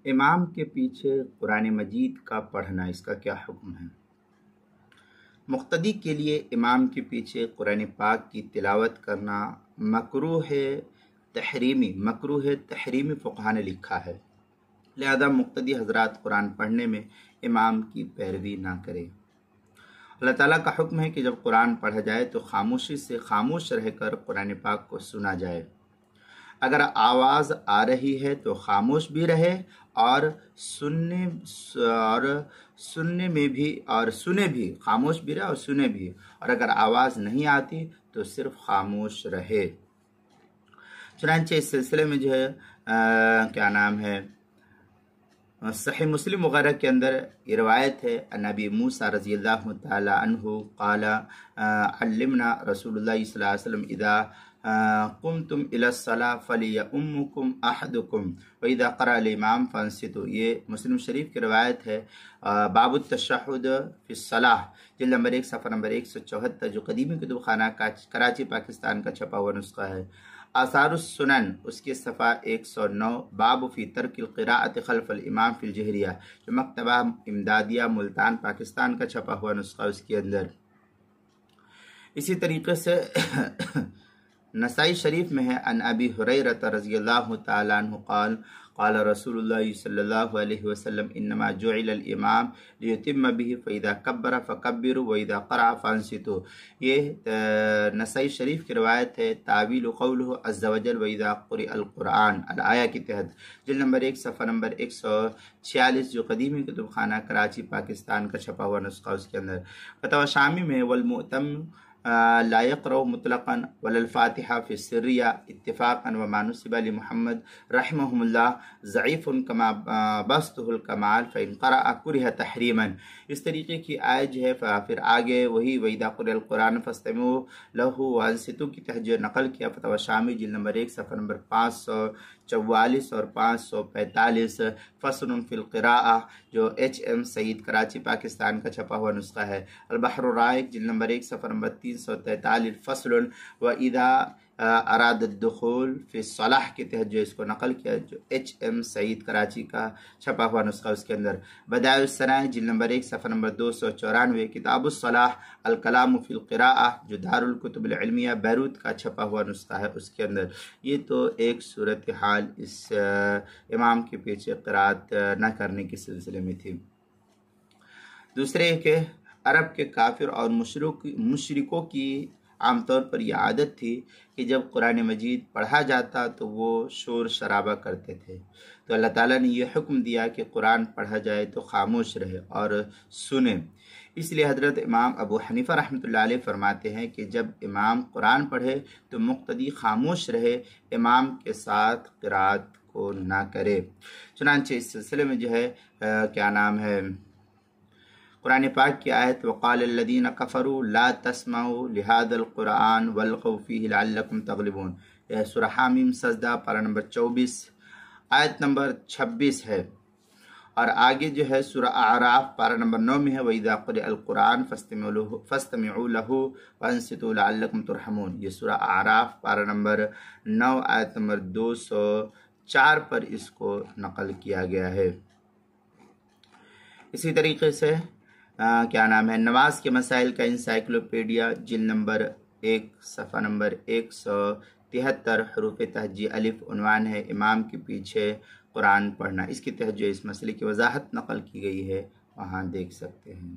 امام کے پیچھے قرآن مجید کا پڑھنا، اس کا کیا حکم ہے؟ مقتدی کے لیے امام کے پیچھے قرآن پاک کی تلاوت کرنا مکروہ تحریمی فقہا نے لکھا ہے، لہذا مقتدی حضرات قرآن پڑھنے میں امام کی پیروی نہ کرے۔ اللہ تعالیٰ کا حکم ہے کہ جب قرآن پڑھا جائے تو خاموشی سے خاموش رہ کر قرآن پاک کو سنا جائے۔ اگر آواز آ رہی ہے تو خاموش بھی رہے اور سنے بھی، خاموش بھی رہے اور سنے بھی، اور اگر آواز نہیں آتی تو صرف خاموش رہے۔ چنانچہ اس سلسلے میں جو ہے صحیح مسلم وغیرہ کے اندر یہ روایت ہے، نبی موسیٰ رضی اللہ تعالی عنہ قال علمنا رسول اللہ صلی اللہ علیہ وسلم اذا قمتم الى الصلاة فلیؤمکم احدکم واذا قرأ الامام فانصتوا۔ یہ مسلم شریف کی روایت ہے، باب التشہد فی الصلاة، جلد نمبر 1 صفحہ نمبر 174، جو قدیمی کتب خانہ کراچی پاکستان کا چھپا ہوا نسخہ ہے۔ آثار السنن اس کے صفحہ 109، باب فی ترک القراءۃ خلف الامام فی الجہریہ، جو مکتبہ امدادیہ ملتان پاکستان کا چھپا ہوا نسخہ اس کے اندر۔ اسی طریقے سے نسائی شریف میں ہے، ان ابی ہریرہ رضی اللہ تعالی عنہ قال قال رسول اللہ صلی اللہ علیہ وسلم انما جعل الامام لیتم به فاذا کبر فکبروا واذا قرأ فانصتوا۔ یہ نسائی شریف کی روایت ہے، تعویل قولہ عز وجل واذا قرئ القرآن الآیہ کے تحت، جلد نمبر 1 صفحہ نمبر 146، جو قدیمی کتب خانہ کراچی پاکستان کا چھپا ہوا نسخہ اس کے اندر۔ فتاوی شامی میں والمؤتم لا يقرأ مطلقا ولا الفاتحة في السرية اتفاقا وما نسب لمحمد رحمهم الله ضعيف كما بسطه الكمال فإن قرأ كره تحريما۔ اس طریقے کی آیت جو ہے پھر آگے وہی وَإِذَا قُرِئَ الْقُرْآنُ فَاسْتَمِعُوا لَهُ وَأَنصِتُوا کی تحت جو نقل کیا فتاوی شامی جلد نمبر 1 صفحہ نمبر 544 اور 545، فصل فی القراءہ، جو HM سعید کراچی پاکستان کا چھپا ہوا نسخہ ہے۔ البحر الرائق جلد نمبر 1 صفحہ نمبر 343، فصل وَإِذَا اراد الدخول فی الصلاح کے تحت جو اس کو نقل کیا، جو HM سعید کراچی کا چھپا ہوا نسخہ اس کے اندر۔ بدائع الثناء جلد نمبر 1 صفحہ نمبر 294، کتاب الصلاح الکلام فی القراءہ، جو دارالکتب العلمیہ بیروت کا چھپا ہوا نسخہ ہے اس کے اندر۔ یہ تو ایک صورتحال اس امام کے پیچھے قرأت نہ کرنے کے سلسلے میں تھی۔ دوسرے کہ عرب کے کافر اور مشرکوں کی عام طور پر یہ عادت تھی کہ جب قرآن مجید پڑھا جاتا تو وہ شور شرابہ کرتے تھے، تو اللہ تعالیٰ نے یہ حکم دیا کہ قرآن پڑھا جائے تو خاموش رہے اور سنیں۔ اس لیے حضرت امام ابو حنیفہ رحمۃ اللہ علیہ فرماتے ہیں کہ جب امام قرآن پڑھے تو مقتدی خاموش رہے، امام کے ساتھ قرأت کو نہ کرے۔ چنانچہ اس سلسلے میں جو ہے قرآن پاک کی آیت وقال الذین کفروا لا تسمعوا لهذا القرآن والغوا فیہ لعلکم تغلبون، یہ سورہ حامیم سجدہ پارہ نمبر 24 آیت نمبر 26 ہے، اور آگے جو ہے سورہ اعراف پارہ نمبر 9 میں ہے وَإِذَا قُرِئَ الْقُرْآنُ فَاسْتَمِعُوا لَهُ وَأَنصِتُوا لَعَلَّكُمْ تُرْحَمُونَ۔ یہ سورہ اعراف پارہ نمبر 9 آیت نمبر 204 پر اس کو نقل کیا گیا ہے۔ اسی طریقے سے نماز کے مسائل کا انسائکلوپیڈیا جلد نمبر 1 صفحہ نمبر 173، حروف تہجی الف، عنوان ہے امام کے پیچھے قرآن پڑھنا۔ اس کے تحت جو اس مسئلے کی وضاحت نقل کی گئی ہے وہاں دیکھ سکتے ہیں۔